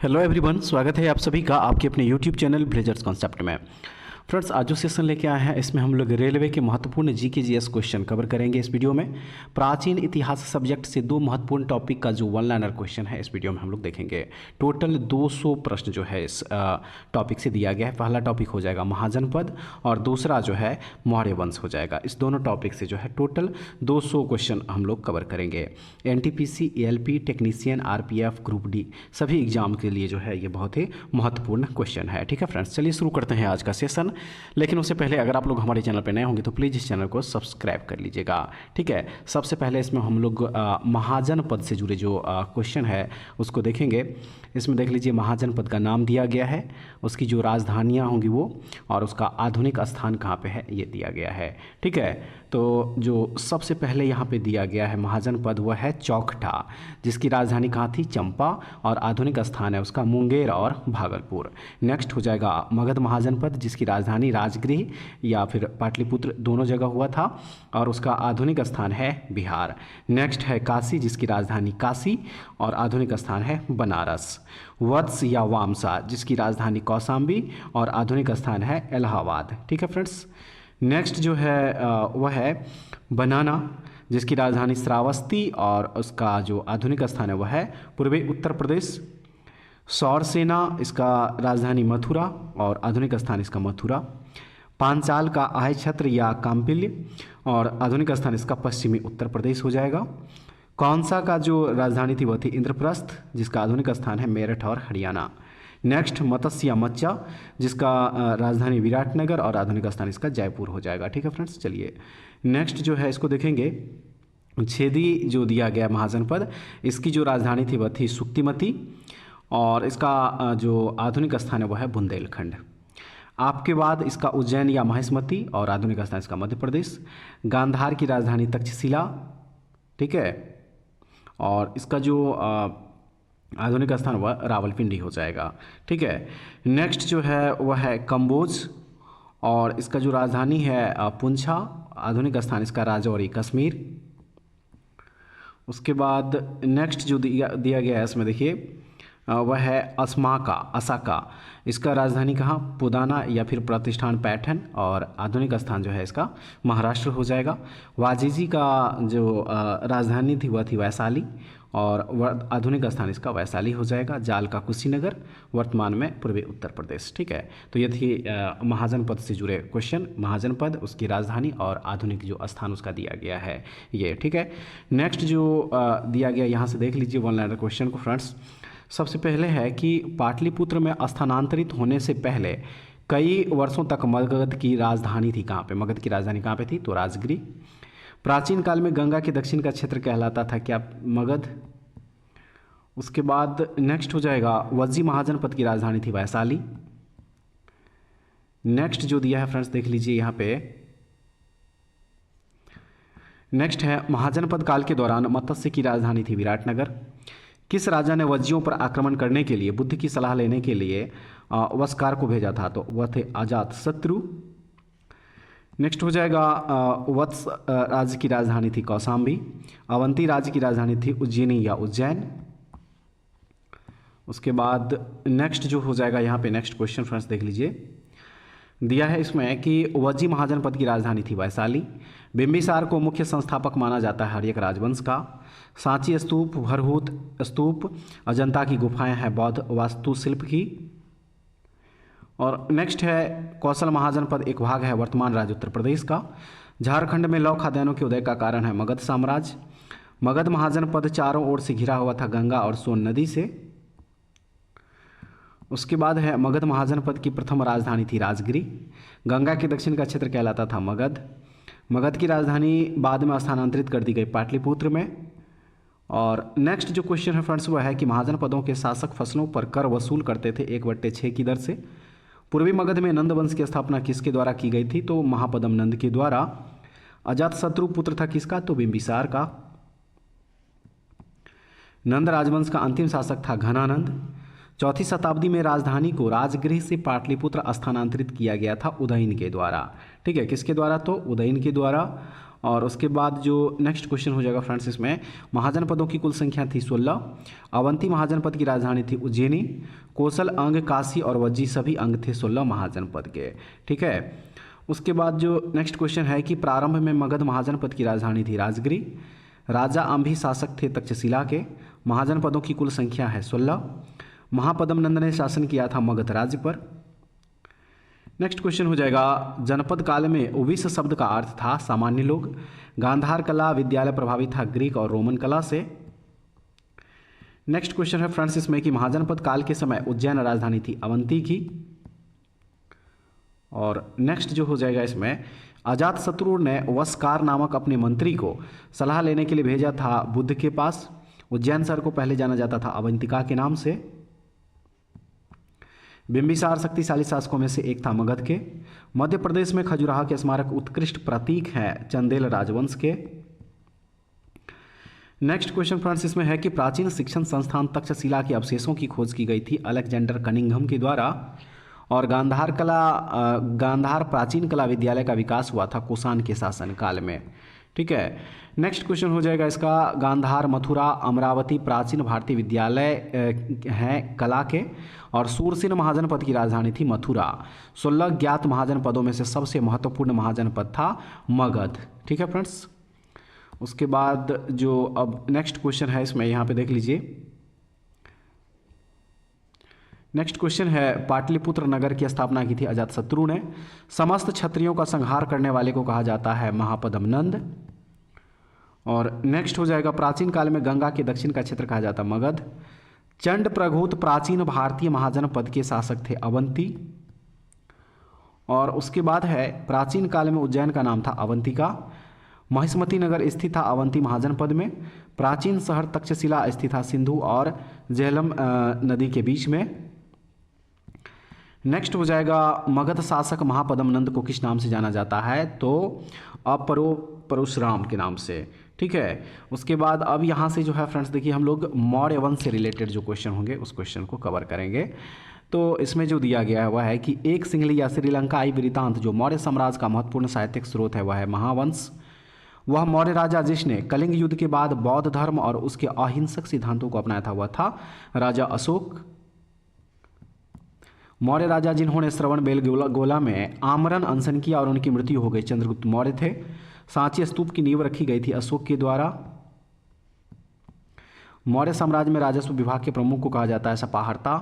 Hello everyone, स्वागत है आप सभी का आपके अपने यूट्यूब चैनल ब्लेजर्स कॉन्सेप्ट में। फ्रेंड्स, आज जो सेशन लेके आए हैं इसमें हम लोग रेलवे के महत्वपूर्ण जीके जीएस क्वेश्चन कवर करेंगे इस वीडियो में। प्राचीन इतिहास सब्जेक्ट से दो महत्वपूर्ण टॉपिक का जो वन लाइनर क्वेश्चन है इस वीडियो में हम लोग देखेंगे। टोटल 200 प्रश्न जो है इस टॉपिक से दिया गया है। पहला टॉपिक हो जाएगा महाजनपद और दूसरा जो है मौर्य वंश हो जाएगा। इस दोनों टॉपिक से जो है टोटल 200 क्वेश्चन हम लोग कवर करेंगे। NTPC, ALP, technician, RPF, group D सभी एग्जाम के लिए जो है ये बहुत ही महत्वपूर्ण क्वेश्चन है। ठीक है फ्रेंड्स, चलिए शुरू करते हैं आज का सेशन। लेकिन उससे पहले अगर आप लोग हमारे चैनल पर नए होंगे तो प्लीज़ इस चैनल को सब्सक्राइब कर लीजिएगा। ठीक है, सबसे पहले इसमें हम लोग महाजनपद से जुड़े जो क्वेश्चन है उसको देखेंगे। इसमें देख लीजिए महाजनपद का नाम दिया गया है, उसकी जो राजधानियाँ होंगी वो, और उसका आधुनिक स्थान कहाँ पे है ये दिया गया है। ठीक है, तो जो सबसे पहले यहाँ पे दिया गया है महाजनपद वह है चौखटा, जिसकी राजधानी कहाँ थी? चंपा, और आधुनिक स्थान है उसका मुंगेर और भागलपुर। नेक्स्ट हो जाएगा मगध महाजनपद, जिसकी राजधानी राजगृह या फिर पाटलिपुत्र दोनों जगह हुआ था, और उसका आधुनिक स्थान है बिहार। नेक्स्ट है काशी, जिसकी राजधानी काशी और आधुनिक स्थान है बनारस। वत्स या वामसा, जिसकी राजधानी कौशाम्बी और आधुनिक स्थान है इलाहाबाद। ठीक है फ्रेंड्स, नेक्स्ट जो है वह है बनाना, जिसकी राजधानी श्रावस्ती और उसका जो आधुनिक स्थान है वह है पूर्वी उत्तर प्रदेश। सौरसेना, इसका राजधानी मथुरा और आधुनिक स्थान इसका मथुरा। पांचाल का आय छत्र या काम्पिल्य और आधुनिक स्थान इसका पश्चिमी उत्तर प्रदेश हो जाएगा। कौनसा का जो राजधानी थी वह थी इंद्रप्रस्थ, जिसका आधुनिक स्थान है मेरठ और हरियाणा। नेक्स्ट मत्स्य या मच्चा, जिसका राजधानी विराटनगर और आधुनिक स्थान इसका जयपुर हो जाएगा। ठीक है फ्रेंड्स, चलिए नेक्स्ट जो है इसको देखेंगे। छेदी जो दिया गया महाजनपद, इसकी जो राजधानी थी वह थी सुक्तिमती और इसका जो आधुनिक स्थान है वह है बुंदेलखंड। आपके बाद इसका उज्जैन या महेशमती और आधुनिक स्थान इसका मध्य प्रदेश। गांधार की राजधानी तक्षशिला, ठीक है, और इसका जो आधुनिक स्थान वह रावलपिंडी हो जाएगा। ठीक है, नेक्स्ट जो है वह है कंबोज और इसका जो राजधानी है पुंछा, आधुनिक स्थान इसका राजौरी कश्मीर। उसके बाद नेक्स्ट जो दिया गया है इसमें देखिए वह है असाका, इसका राजधानी कहाँ? पुदाना या फिर प्रतिष्ठान पैठन और आधुनिक स्थान जो है इसका महाराष्ट्र हो जाएगा। वाजिजी का जो राजधानी थी वह थी वैशाली और आधुनिक स्थान इसका वैशाली हो जाएगा। जाल का कुशीनगर, वर्तमान में पूर्वी उत्तर प्रदेश। ठीक है, तो ये थी महाजनपद से जुड़े क्वेश्चन। महाजनपद, उसकी राजधानी और आधुनिक जो स्थान उसका दिया गया है ये। ठीक है, नेक्स्ट जो दिया गया यहाँ से देख लीजिए वन लाइनर क्वेश्चन को फ्रेंड्स। सबसे पहले है कि पाटलिपुत्र में स्थानांतरित होने से पहले कई वर्षों तक मगध की राजधानी थी कहाँ पे? मगध की राजधानी कहाँ पे थी? तो राजगृह। प्राचीन काल में गंगा के दक्षिण का क्षेत्र कहलाता था क्या? मगध। उसके बाद नेक्स्ट हो जाएगा वज्जी महाजनपद की राजधानी थी वैशाली। नेक्स्ट जो दिया है फ्रेंड्स देख लीजिए यहाँ पे, नेक्स्ट है महाजनपद काल के दौरान मत्स्य की राजधानी थी विराटनगर। किस राजा ने वज्जियों पर आक्रमण करने के लिए बुद्ध की सलाह लेने के लिए वस्कार को भेजा था? तो वह थे अजातशत्रु। नेक्स्ट हो जाएगा वत्स राज्य की राजधानी थी कौशाम्बी। अवंती राज्य की राजधानी थी उज्जैनी या उज्जैन। उसके बाद नेक्स्ट जो हो जाएगा यहाँ पे नेक्स्ट क्वेश्चन फ्रेंड्स देख लीजिए, दिया है इसमें कि वज्जी महाजनपद की राजधानी थी वैशाली। बिंबिसार को मुख्य संस्थापक माना जाता है हर्यक राजवंश का। सांची स्तूप, भरहूत स्तूप, अजंता की गुफाएं हैं बौद्ध वास्तुशिल्प की। और नेक्स्ट है कौशल महाजनपद एक भाग है वर्तमान राज्य उत्तर प्रदेश का। झारखंड में लौह खाद्यान्नों के उदय का कारण है मगध साम्राज्य। मगध महाजनपद चारों ओर से घिरा हुआ था गंगा और सोन नदी से। उसके बाद है मगध महाजनपद की प्रथम राजधानी थी राजगिरी। गंगा के दक्षिण का क्षेत्र कहलाता था मगध। मगध की राजधानी बाद में स्थानांतरित कर दी गई पाटलिपुत्र में। और नेक्स्ट जो क्वेश्चन है फ्रेंड्स वह है कि महाजनपदों के शासक फसलों पर कर वसूल करते थे 1/6 की दर से। पूर्वी मगध में नंद वंश की स्थापना किसके द्वारा की गई थी? तो महापदम नंद के द्वारा। अजातशत्रु पुत्र था किसका? तो बिंबिसार का। नंद राजवंश का अंतिम शासक था घनानंद। चौथी शताब्दी में राजधानी को राजगृह से पाटलिपुत्र स्थानांतरित किया गया था उदयन के द्वारा। ठीक है, किसके द्वारा? तो उदयन के द्वारा। और उसके बाद जो नेक्स्ट क्वेश्चन हो जाएगा फ्रेंड्स, इसमें महाजनपदों की कुल संख्या थी 16। अवंती महाजनपद की राजधानी थी उज्जैनी। कौशल, अंग, काशी और वज्जी सभी अंग थे 16 महाजनपद के। ठीक है। उसके बाद जो नेक्स्ट क्वेश्चन है कि प्रारंभ में मगध महाजनपद की राजधानी थी राजगिरी। राजा अंभी शासक थे तक्षशिला के। महाजनपदों की कुल संख्या है 16। महापद्म नंद ने शासन किया था मगध राज्य पर। नेक्स्ट क्वेश्चन हो जाएगा, जनपद काल में उविस शब्द का अर्थ था सामान्य लोग। गांधार कला विद्यालय प्रभावित था ग्रीक और रोमन कला से। नेक्स्ट क्वेश्चन है फ्रेंड्स इसमें कि महाजनपद काल के समय उज्जैन राजधानी थी अवंती की। और नेक्स्ट जो हो जाएगा इसमें, अजातशत्रु ने वस्कार नामक अपने मंत्री को सलाह लेने के लिए भेजा था बुद्ध के पास। उज्जैन शहर को पहले जाना जाता था अवंतिका के नाम से। बिंबिसार शक्तिशाली शासकों में से एक था मगध के। मध्य प्रदेश में खजुराहो के स्मारक उत्कृष्ट प्रतीक हैं चंदेल राजवंश के। नेक्स्ट क्वेश्चन फ्रेंड्स इसमें है कि प्राचीन शिक्षण संस्थान तक्षशिला के अवशेषों की खोज की गई थी अलेक्जेंडर कनिंघम के द्वारा। और गांधार प्राचीन कला विद्यालय का विकास हुआ था कुषाण के शासन काल में। ठीक है। नेक्स्ट क्वेश्चन हो जाएगा इसका, गांधार, मथुरा, अमरावती प्राचीन भारतीय विद्यालय हैं कला के। और सूरसेन महाजनपद की राजधानी थी मथुरा। 16 ज्ञात महाजनपदों में से सबसे महत्वपूर्ण महाजनपद था मगध। ठीक है फ्रेंड्स। उसके बाद जो अब नेक्स्ट क्वेश्चन है इसमें यहाँ पे देख लीजिए। नेक्स्ट क्वेश्चन है, पाटलिपुत्र नगर की स्थापना की थी अजातशत्रु ने। समस्त क्षत्रियों का संहार करने वाले को कहा जाता है महापद्म नंद। और नेक्स्ट हो जाएगा, प्राचीन काल में गंगा के दक्षिण का क्षेत्र कहा जाता मगध। चंड प्रघोत प्राचीन भारतीय महाजनपद के शासक थे अवंती। और उसके बाद है, प्राचीन काल में उज्जैन का नाम था अवंतिका। महिष्मती नगर स्थित था अवंती महाजनपद में। प्राचीन शहर तक्षशिला स्थित था सिंधु और झेलम नदी के बीच में। नेक्स्ट हो जाएगा, मगध शासक महापद्म नंद को किस नाम से जाना जाता है, तो परशुराम के नाम से। ठीक है। उसके बाद अब यहाँ से जो है फ्रेंड्स देखिए, हम लोग मौर्य वंश से रिलेटेड जो क्वेश्चन होंगे उस क्वेश्चन को कवर करेंगे। तो इसमें जो दिया गया है वह है कि एक सिंगली या श्रीलंकाई वृत्तांत जो मौर्य साम्राज्य का महत्वपूर्ण साहित्यिक स्रोत है वह है महावंश। वह मौर्य राजा जिसने कलिंग युद्ध के बाद बौद्ध धर्म और उसके अहिंसक सिद्धांतों को अपनाया था वह था राजा अशोक। मौर्य राजा जिन्होंने श्रवणबेलगोला में आमरण अनशन किया और उनकी मृत्यु हो गई चंद्रगुप्त मौर्य थे। सांची स्तूप की नींव रखी गई थी अशोक के द्वारा। मौर्य साम्राज्य में राजस्व विभाग के प्रमुख को कहा जाता है सपाहर्ता।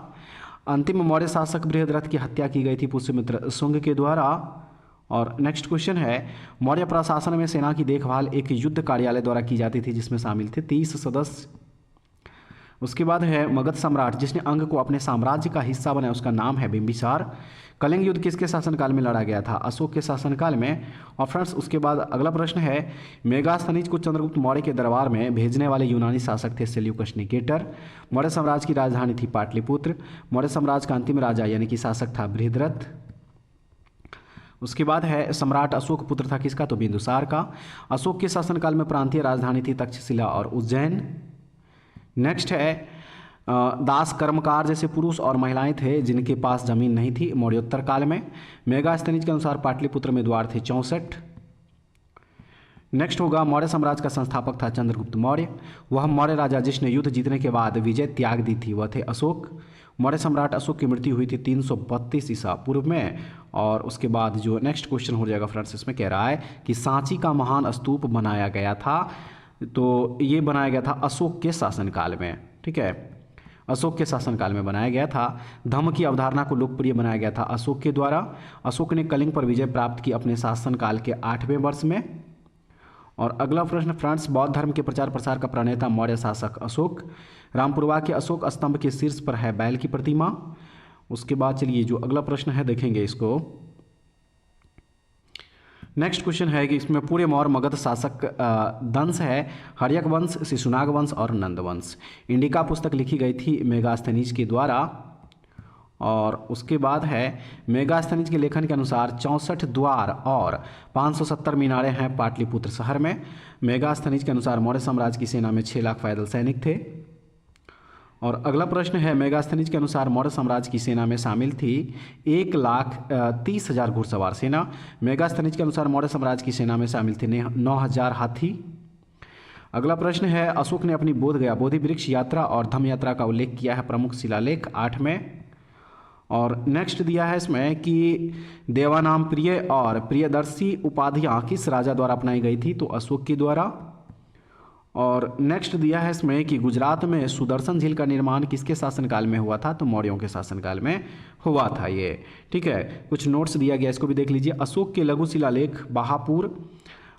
अंतिम मौर्य शासक बृहद्रथ की हत्या की गई थी पुष्यमित्र शुंग के द्वारा। और नेक्स्ट क्वेश्चन है, मौर्य प्रशासन में सेना की देखभाल एक युद्ध कार्यालय द्वारा की जाती थी जिसमें शामिल थे 30 सदस्य। उसके बाद है, मगध सम्राट जिसने अंग को अपने साम्राज्य का हिस्सा बनाया उसका नाम है बिंबिसार। कलिंग युद्ध किसके शासनकाल में लड़ा गया था, अशोक के शासनकाल में। और फ्रेंड्स उसके बाद अगला प्रश्न है, मेगास्थनीज को चंद्रगुप्त मौर्य के दरबार में भेजने वाले यूनानी शासक थे सेल्यूकस निकेटर। मौर्य साम्राज्य की राजधानी थी पाटलिपुत्र। मौर्य साम्राज्य का अंतिम राजा यानी कि शासक था बृहद्रथ। उसके बाद है, सम्राट अशोक पुत्र था किसका, तो बिंदुसार का। अशोक के शासनकाल में प्रांतीय राजधानी थी तक्षशिला और उज्जैन। नेक्स्ट है, दास कर्मकार जैसे पुरुष और महिलाएं थे जिनके पास जमीन नहीं थी मौर्योत्तर काल में। मेगास्थनीज के अनुसार पाटलिपुत्र में द्वार थे 64। नेक्स्ट होगा, मौर्य साम्राज्य का संस्थापक था चंद्रगुप्त मौर्य। वह मौर्य राजा जिसने युद्ध जीतने के बाद विजय त्याग दी थी वह थे अशोक। मौर्य सम्राट अशोक की मृत्यु हुई थी 332 ईसा पूर्व में। और उसके बाद जो नेक्स्ट क्वेश्चन हो जाएगा फ्रेंड्स, इसमें कह रहा है कि सांची का महान स्तूप बनाया गया था, तो ये बनाया गया था अशोक के शासनकाल में। ठीक है, अशोक के शासनकाल में बनाया गया था। धम्म की अवधारणा को लोकप्रिय बनाया गया था अशोक के द्वारा। अशोक ने कलिंग पर विजय प्राप्त की अपने शासनकाल के 8वें वर्ष में। और अगला प्रश्न फ्रेंड्स, बौद्ध धर्म के प्रचार प्रसार का प्रणेता मौर्य शासक अशोक। रामपुरवा के अशोक स्तंभ के शीर्ष पर है बैल की प्रतिमा। उसके बाद चलिए जो अगला प्रश्न है देखेंगे इसको। नेक्स्ट क्वेश्चन है कि इसमें पूरे मौर्य मगध शासक दंश है हर्यक वंश, शिशुनाग वंश और नंद वंश। इंडिका पुस्तक लिखी गई थी मेगास्थनीज के द्वारा। और उसके बाद है, मेगास्थनीज के लेखन के अनुसार 64 द्वार और 570 मीनारें हैं पाटलिपुत्र शहर में। मेगास्थनीज के अनुसार मौर्य साम्राज्य की सेना में 6 लाख पैदल सैनिक थे। और अगला प्रश्न है, मेगास्थनीज के अनुसार मौर्य साम्राज्य की सेना में शामिल थी 1,30,000 घुड़सवार सेना। मेगास्थनीज के अनुसार मौर्य साम्राज्य की सेना में शामिल थे 9,000 हाथी। अगला प्रश्न है, अशोक ने अपनी बोध गया बोधि वृक्ष यात्रा और धम्म यात्रा का उल्लेख किया है प्रमुख शिलालेख 8 में। और नेक्स्ट दिया है इसमें कि देवानाम प्रिय और प्रियदर्शी उपाधियां किस राजा द्वारा अपनाई गई थी, तो अशोक के द्वारा। और नेक्स्ट दिया है इसमें कि गुजरात में सुदर्शन झील का निर्माण किसके शासनकाल में हुआ था, तो मौर्यों के शासनकाल में हुआ था ये। ठीक है, कुछ नोट्स दिया गया, इसको भी देख लीजिए। अशोक के लघु शिलालेख बहापुर,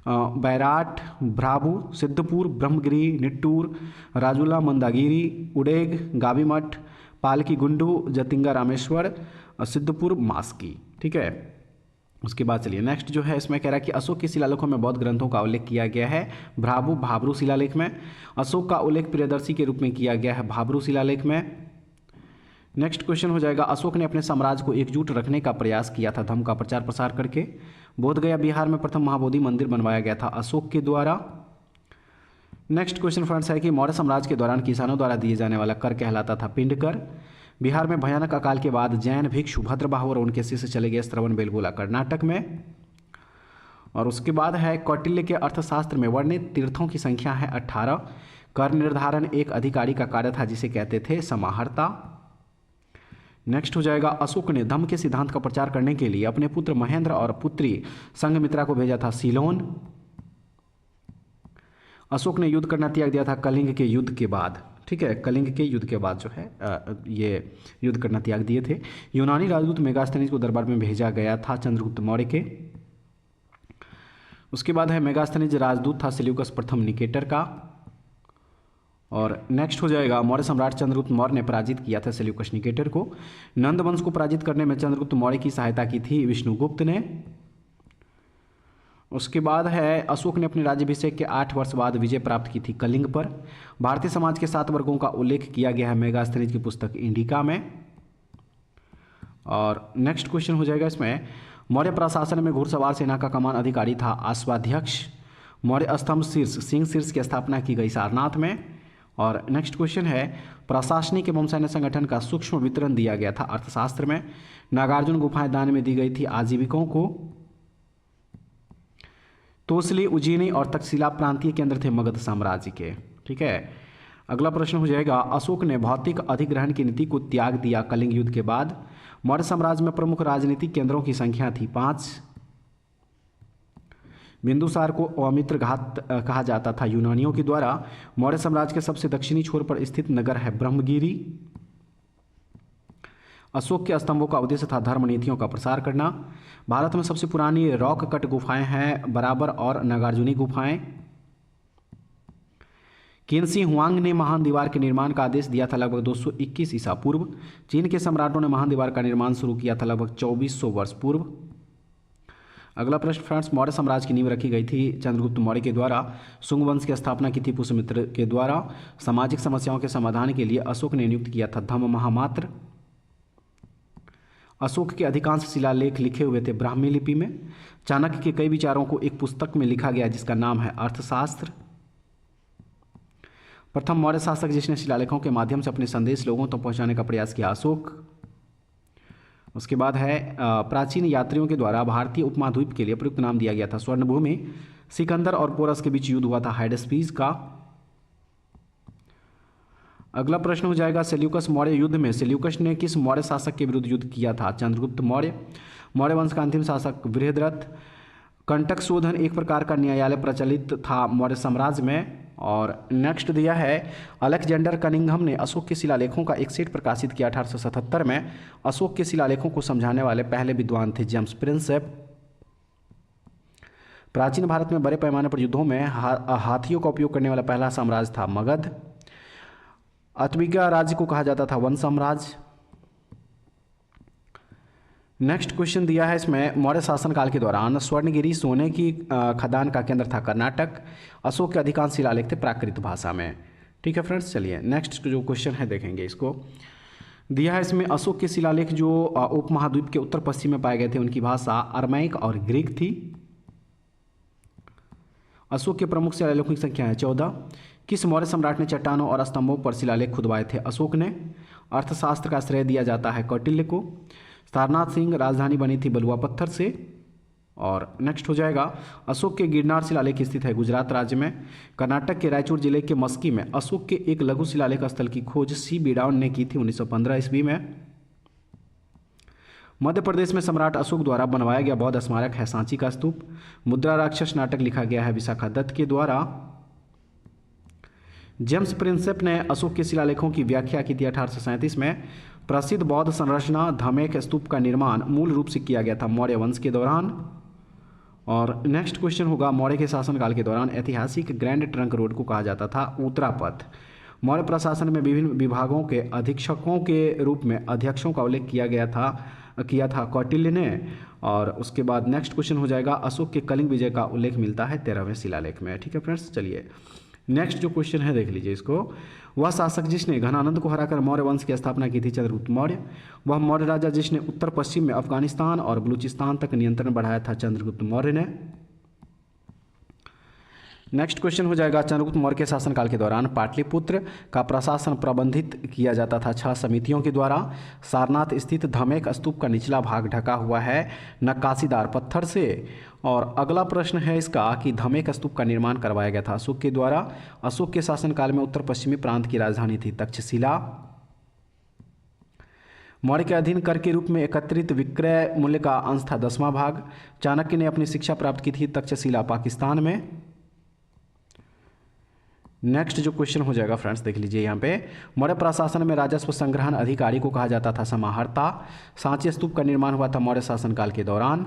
बैराट, भ्राभु, सिद्धपुर, ब्रह्मगिरी, निट्टूर, राजुला, मंदागिरी, उडेग, गावीमठ, पालकी गुंडू, जतिंगा रामेश्वर, सिद्धपुर, मास्की। ठीक है, उसके बाद चलिए नेक्स्ट जो है इसमें कह रहा है कि अशोक के शिलालेखों में बौद्ध ग्रंथों का उल्लेख किया गया है भ्राभु भाबरू शिलालेख में। अशोक का उल्लेख प्रियदर्शी के रूप में किया गया है भाबरू शिलालेख में। नेक्स्ट क्वेश्चन हो जाएगा, अशोक ने अपने साम्राज्य को एकजुट रखने का प्रयास किया था धम्म का प्रचार प्रसार करके। बोधगया बिहार में प्रथम महाबोधि मंदिर बनवाया गया था अशोक के द्वारा। नेक्स्ट क्वेश्चन फ्रेंड्स है कि मौर्य साम्राज्य के दौरान किसानों द्वारा दिए जाने वाला कर कहलाता था पिंड कर। बिहार में भयानक अकाल के बाद जैन भिक्षु भद्रबाहु और उनके शिष्य चले गए श्रवण बेलगोला कर्नाटक में। और उसके बाद है, कौटिल्य के अर्थशास्त्र में वर्णित तीर्थों की संख्या है 18। कर निर्धारण एक अधिकारी का कार्य था जिसे कहते थे समाहर्ता। नेक्स्ट हो जाएगा, अशोक ने धम्म के सिद्धांत का प्रचार करने के लिए अपने पुत्र महेंद्र और पुत्री संघमित्रा को भेजा था सीलोन। अशोक ने युद्ध करना त्याग दिया था कलिंग के युद्ध के बाद। ठीक है, कलिंग के युद्ध के बाद जो है ये युद्ध करना त्याग दिए थे। यूनानी राजदूत मेगास्थनीज को दरबार में भेजा गया था चंद्रगुप्त मौर्य के। उसके बाद है, मेगास्थनीज राजदूत था सेल्यूकस प्रथम निकेटर का। और नेक्स्ट हो जाएगा, मौर्य सम्राट चंद्रगुप्त मौर्य ने पराजित किया था सेल्यूकस निकेटर को। नंद वंश को पराजित करने में चंद्रगुप्त मौर्य की सहायता की थी विष्णुगुप्त ने। उसके बाद है, अशोक ने अपने राज्याभिषेक के 8 वर्ष बाद विजय प्राप्त की थी कलिंग पर। भारतीय समाज के 7 वर्गों का उल्लेख किया गया है मेगास्थनीज की पुस्तक इंडिका में। और नेक्स्ट क्वेश्चन हो जाएगा इसमें, मौर्य प्रशासन में घुड़सवार सेना का कमान अधिकारी था अश्वाध्यक्ष। मौर्य स्तंभ शीर्ष सिंह शीर्ष की स्थापना की गई सारनाथ में। और नेक्स्ट क्वेश्चन है, प्रशासनिक एवं सैन्य संगठन का सूक्ष्म वितरण दिया गया था अर्थशास्त्र में। नागार्जुन गुफाएं दान में दी गई थी आजीविकों को। तोसली, उज्जैनी और तक्षशिला प्रांतीय केंद्र थे मगध साम्राज्य के। ठीक है, अगला प्रश्न हो जाएगा, अशोक ने भौतिक अधिग्रहण की नीति को त्याग दिया कलिंग युद्ध के बाद। मौर्य साम्राज्य में प्रमुख राजनीतिक केंद्रों की संख्या थी 5। बिंदुसार को अमित्र घात कहा जाता था यूनानियों के द्वारा। मौर्य साम्राज्य के सबसे दक्षिणी छोर पर स्थित नगर है ब्रह्मगिरी। अशोक के स्तंभों का उद्देश्य था धर्म नीतियों का प्रसार करना। भारत में सबसे पुरानी रॉक कट गुफाएं हैं बराबर और नागार्जुनी गुफाएं। केनसी हुआंग ने महान दीवार के निर्माण का आदेश दिया था लगभग 221 ईसा पूर्व। चीन के सम्राटों ने महान दीवार का निर्माण शुरू किया था लगभग 2400 वर्ष पूर्व। अगला प्रश्न फ्रेंड्स, मौर्य साम्राज्य की नींव रखी गई थी चंद्रगुप्त मौर्य के द्वारा। शुंग वंश की स्थापना की थी पुष्यमित्र के द्वारा। सामाजिक समस्याओं के समाधान के लिए अशोक ने नियुक्त किया था धम्म महामात्र। अशोक के अधिकांश शिलालेख लिखे हुए थे ब्राह्मी लिपि में। चाणक्य के कई विचारों को एक पुस्तक में लिखा गया जिसका नाम है अर्थशास्त्र। प्रथम मौर्य शासक जिसने शिलालेखों के माध्यम से अपने संदेश लोगों तक पहुंचाने का प्रयास किया अशोक। उसके बाद है, प्राचीन यात्रियों के द्वारा भारतीय उपमहाद्वीप के लिए प्रयुक्त नाम दिया गया था स्वर्णभूमि। सिकंदर और पोरस के बीच युद्ध हुआ था हाइडेस्पीस का। अगला प्रश्न हो जाएगा, सेल्यूकस मौर्य युद्ध में सेल्यूकस ने किस मौर्य शासक के विरुद्ध युद्ध किया था? चंद्रगुप्त मौर्य। मौर्य वंश का अंतिम शासक बृहद्रथ। कंटक शोधन एक प्रकार का न्यायालय प्रचलित था मौर्य साम्राज्य में। और नेक्स्ट दिया है, अलेक्जेंडर कनिंघम ने अशोक के शिलालेखों का एक सेट प्रकाशित किया 1877 में। अशोक के शिलालेखों को समझाने वाले पहले विद्वान थे जेम्स प्रिंसेप। प्राचीन भारत में बड़े पैमाने पर युद्धों में हाथियों का उपयोग करने वाला पहला साम्राज्य था मगध। अतविगा राज्य को कहा जाता था वन साम्राज्य। नेक्स्ट क्वेश्चन दिया है इसमें, मौर्य शासनकाल के दौरान स्वर्णगिरी सोने की खदान का केंद्र था कर्नाटक। अशोक के अधिकांश शिलालेख थे प्राकृत भाषा में। ठीक है फ्रेंड्स, चलिए नेक्स्ट जो क्वेश्चन है देखेंगे इसको। दिया है इसमें, अशोक के शिलालेख जो उपमहाद्वीप के उत्तर पश्चिम में पाए गए थे उनकी भाषा अरमैक और ग्रीक थी। अशोक के प्रमुख शिलालेखों की संख्या है 14। किस मौर्य सम्राट ने चट्टानों और स्तंभों पर शिलालेख खुदवाए थे? अशोक ने। अर्थशास्त्र का श्रेय दिया जाता है कौटिल्य को। सारनाथ सिंह राजधानी बनी थी बलुआ पत्थर से। और नेक्स्ट हो जाएगा, अशोक के गिरनार शिलालेख स्थित है गुजरात राज्य में। कर्नाटक के रायचूर जिले के मस्की में अशोक के एक लघु शिलालेख स्थल की खोज सी बिडाउन ने की थी 1915 ईस्वी में। मध्य प्रदेश में सम्राट अशोक द्वारा बनवाया गया बौद्ध स्मारक है सांची का स्तूप। मुद्रा राक्षस नाटक लिखा गया है विशाखा दत्त के द्वारा। जेम्स प्रिंसेप ने अशोक के शिलालेखों की व्याख्या की थी 1837 में। प्रसिद्ध बौद्ध संरचना धमेक स्तूप का निर्माण मूल रूप से किया गया था मौर्य वंश के दौरान। और नेक्स्ट क्वेश्चन होगा, मौर्य के शासनकाल के दौरान ऐतिहासिक ग्रैंड ट्रंक रोड को कहा जाता था उत्तरा पथ। मौर्य प्रशासन में विभिन्न विभागों के अधीक्षकों के रूप में अध्यक्षों का उल्लेख किया था कौटिल्य ने। और उसके बाद नेक्स्ट क्वेश्चन हो जाएगा, अशोक के कलिंग विजय का उल्लेख मिलता है 13वें शिलालेख में। ठीक है फ्रेंड्स, चलिए नेक्स्ट जो क्वेश्चन है देख लीजिए इसको। वह शासक जिसने घनानंद को हराकर मौर्य वंश की स्थापना की थी चंद्रगुप्त मौर्य। वह मौर्य राजा जिसने उत्तर पश्चिम में अफगानिस्तान और बलूचिस्तान तक नियंत्रण बढ़ाया था चंद्रगुप्त मौर्य ने। नेक्स्ट क्वेश्चन हो जाएगा, चंद्रगुप्त मौर्य के शासनकाल के दौरान पाटलिपुत्र का प्रशासन प्रबंधित किया जाता था 6 समितियों के द्वारा। सारनाथ स्थित धमेक स्तूप का निचला भाग ढका हुआ है नक्काशीदार पत्थर से। और अगला प्रश्न है इसका कि धमेक स्तूप का निर्माण करवाया गया था अशोक के द्वारा। अशोक के शासनकाल में उत्तर पश्चिमी प्रांत की राजधानी थी तक्षशिला। मौर्य के अधीन कर के रूप में एकत्रित विक्रय मूल्य का अंश था 10वां भाग। चाणक्य ने अपनी शिक्षा प्राप्त की थी तक्षशिला पाकिस्तान में। नेक्स्ट जो क्वेश्चन हो जाएगा फ्रेंड्स देख लीजिए यहाँ पे, मौर्य प्रशासन में राजस्व संग्रहण अधिकारी को कहा जाता था समाहर्ता। सांची स्तूप का निर्माण हुआ था मौर्य शासनकाल के दौरान।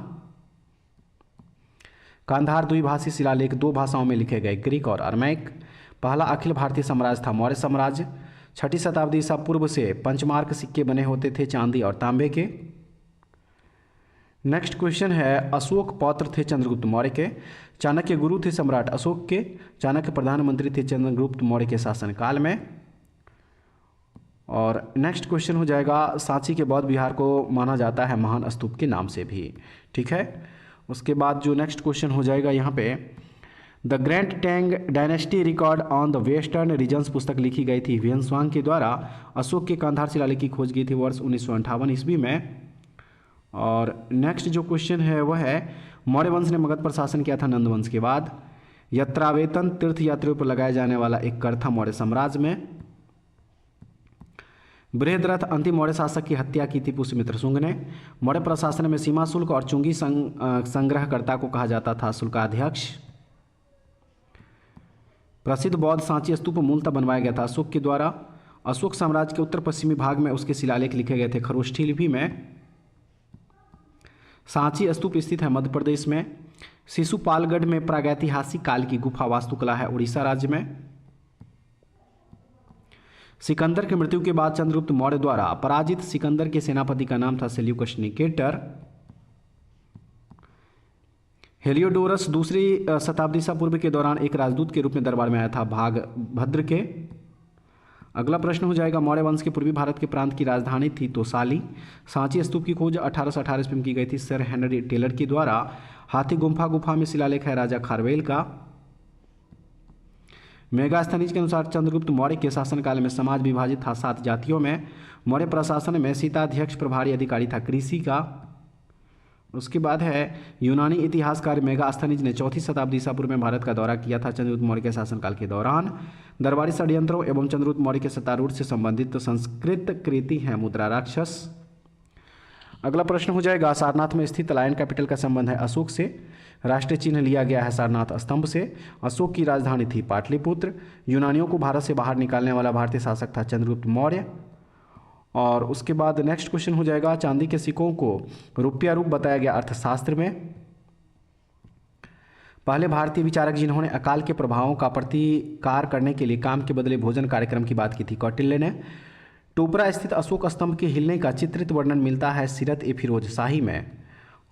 कांधार द्विभाषी शिलालेख 2 भाषाओं में लिखे गए, ग्रीक और अरमैक। पहला अखिल भारतीय साम्राज्य था मौर्य साम्राज्य। 6ठी शताब्दी ईसा पूर्व से पंचमार्क सिक्के बने होते थे चांदी और तांबे के। नेक्स्ट क्वेश्चन है, अशोक पौत्र थे चंद्रगुप्त मौर्य के। चाणक्य गुरु थे सम्राट अशोक के। चाणक्य प्रधानमंत्री थे चंद्रगुप्त मौर्य के शासनकाल में। और नेक्स्ट क्वेश्चन हो जाएगा, सांची के बौद्ध विहार को माना जाता है महान स्तूप के नाम से भी। ठीक है, उसके बाद जो नेक्स्ट क्वेश्चन हो जाएगा यहाँ पे, the grand Tang dynasty record on the western regions पुस्तक लिखी गई थी ह्वेनसांग के द्वारा। अशोक के कांधार शिलालेख की खोज की थी वर्ष 1958 ईस्वी में। और नेक्स्ट जो क्वेश्चन है वह है, मौर्य वंश ने मगध पर शासन किया था नंद वंश के बाद। यात्रावेतन तीर्थ यात्रियों पर लगाया जाने वाला एक कर था मौर्य साम्राज्य में। बृहद्रथ अंतिम मौर्य शासक की हत्या की थी पुष्यमित्र शुंग ने। मौर्य प्रशासन में सीमा शुल्क और चुंगी संग्रहकर्ता को कहा जाता था शुल्काध्यक्ष। प्रसिद्ध बौद्ध सांची स्तूप मूलतः बनवाया गया था अशोक के द्वारा। अशोक साम्राज्य के उत्तर पश्चिमी भाग में उसके शिलालेख लिखे गए थे खरोष्ठी लिपि में। सांची स्तूप स्थित है मध्य प्रदेश में। शिशुपालगढ़ में प्रागैतिहासिक काल की गुफा वास्तुकला है उड़ीसा राज्य में। सिकंदर की मृत्यु के बाद चंद्रगुप्त मौर्य द्वारा पराजित सिकंदर के सेनापति का नाम था सेल्यूकस निकेटर। हेलियोडोरस 2री शताब्दी ईसा पूर्व के दौरान एक राजदूत के रूप में दरबार में आया था भागभद्र के। अगला प्रश्न हो जाएगा, मौर्य वंश के पूर्वी भारत के प्रांत की राजधानी थी तोसाली। सांची स्तूप की खोज 1818 ईस्वी में की गई थी सर हेनरी टेलर के द्वारा। हाथी गुफा में शिलालेख है राजा खारवेल का। मेगास्थनीज के अनुसार चंद्रगुप्त मौर्य के शासनकाल में समाज विभाजित था 7 जातियों में। मौर्य प्रशासन में सीताध्यक्ष प्रभारी अधिकारी था कृषि का। उसके बाद है, यूनानी इतिहासकार मेगास्थनीज ने 4ठी शताब्दी ईसा पूर्व में भारत का दौरा किया था चंद्रगुप्त मौर्य के शासनकाल के दौरान। दरबारी षड्यंत्रों एवं चंद्रगुप्त मौर्य के सत्तारूढ़ से संबंधित संस्कृत कृति है मुद्रा राक्षस। अगला प्रश्न हो जाएगा, सारनाथ में स्थित लायन कैपिटल का संबंध है अशोक से। राष्ट्रीय चिन्ह लिया गया है सारनाथ स्तंभ से। अशोक की राजधानी थी पाटलिपुत्र। यूनानियों को भारत से बाहर निकालने वाला भारतीय शासक था चंद्रगुप्त मौर्य। और उसके बाद नेक्स्ट क्वेश्चन हो जाएगा, चांदी के सिक्कों को रुपया रूप बताया गया अर्थशास्त्र में। पहले भारतीय विचारक जिन्होंने अकाल के प्रभावों का प्रतिकार करने के लिए काम के बदले भोजन कार्यक्रम की बात की थी कौटिल्य ने। टोपरा स्थित अशोक स्तंभ के हिलने का चित्रित वर्णन मिलता है सीरत ए फिरोज शाही में।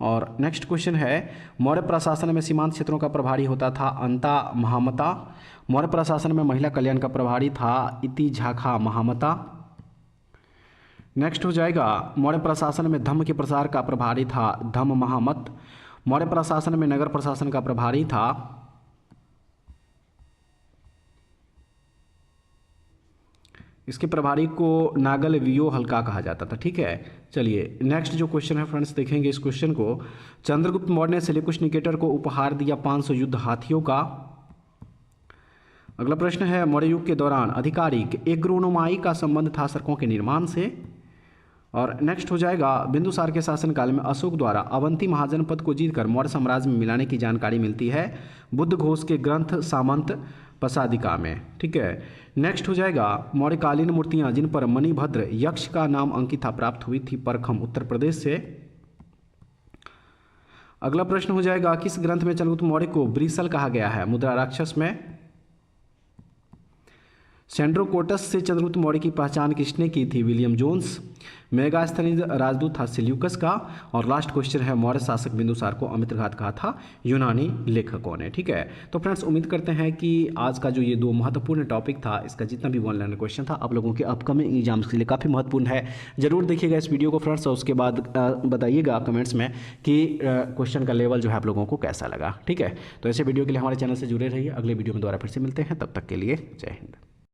और नेक्स्ट क्वेश्चन है, मौर्य प्रशासन में सीमांत क्षेत्रों का प्रभारी होता था अंता महामता। मौर्य प्रशासन में महिला कल्याण का प्रभारी था इति झाखा महामता। नेक्स्ट हो जाएगा, मौर्य प्रशासन में धम्म के प्रसार का प्रभारी था धम्म महामत। मौर्य प्रशासन में नगर प्रशासन का प्रभारी था इसके प्रभारी को नागल वियो हल्का कहा जाता था। ठीक है, चलिए नेक्स्ट जो क्वेश्चन है फ्रेंड्स देखेंगे इस क्वेश्चन को। चंद्रगुप्त मौर्य ने सेल्यूकस निकेटर को उपहार दिया 500 युद्ध हाथियों का। अगला प्रश्न है मौर्य युग के दौरान आधिकारिक एग्रोनोमाई का संबंध था सड़कों के निर्माण से। और नेक्स्ट हो जाएगा बिंदुसार के शासनकाल में अशोक द्वारा अवंती महाजनपद को जीतकर मौर्य साम्राज्य में मिलाने की जानकारी मिलती है बुद्ध घोष के ग्रंथ सामंत पसादिका में। ठीक है, नेक्स्ट हो जाएगा मौर्यकालीन मूर्तियां जिन पर मणिभद्र यक्ष का नाम अंकिता प्राप्त हुई थी परखम उत्तर प्रदेश से। अगला प्रश्न हो जाएगा किस ग्रंथ में चंद्रगुप्त मौर्य को ब्रिसल कहा गया है मुद्रा राक्षस में। सेंड्रोकोटस से चंद्रगुप्त मौर्य की पहचान किसने की थी विलियम जोन्स। मेगास्थनीज राजदूत था सेल्यूकस का। और लास्ट क्वेश्चन है मौर्य शासक बिंदुसार को अमित्रघात कहा था यूनानी लेखकों ने। ठीक है, तो फ्रेंड्स उम्मीद करते हैं कि आज का जो ये 2 महत्वपूर्ण टॉपिक था इसका जितना भी ऑनलाइन क्वेश्चन था आप लोगों के अपकमिंग एग्जाम्स के लिए काफ़ी महत्वपूर्ण है। जरूर देखिएगा इस वीडियो को फ्रेंड्स और उसके बाद बताइएगा कमेंट्स में कि क्वेश्चन का लेवल जो है आप लोगों को कैसा लगा। ठीक है, तो ऐसे वीडियो के लिए हमारे चैनल से जुड़े रहिए। अगले वीडियो में दोबारा फिर से मिलते हैं, तब तक के लिए जय हिंद।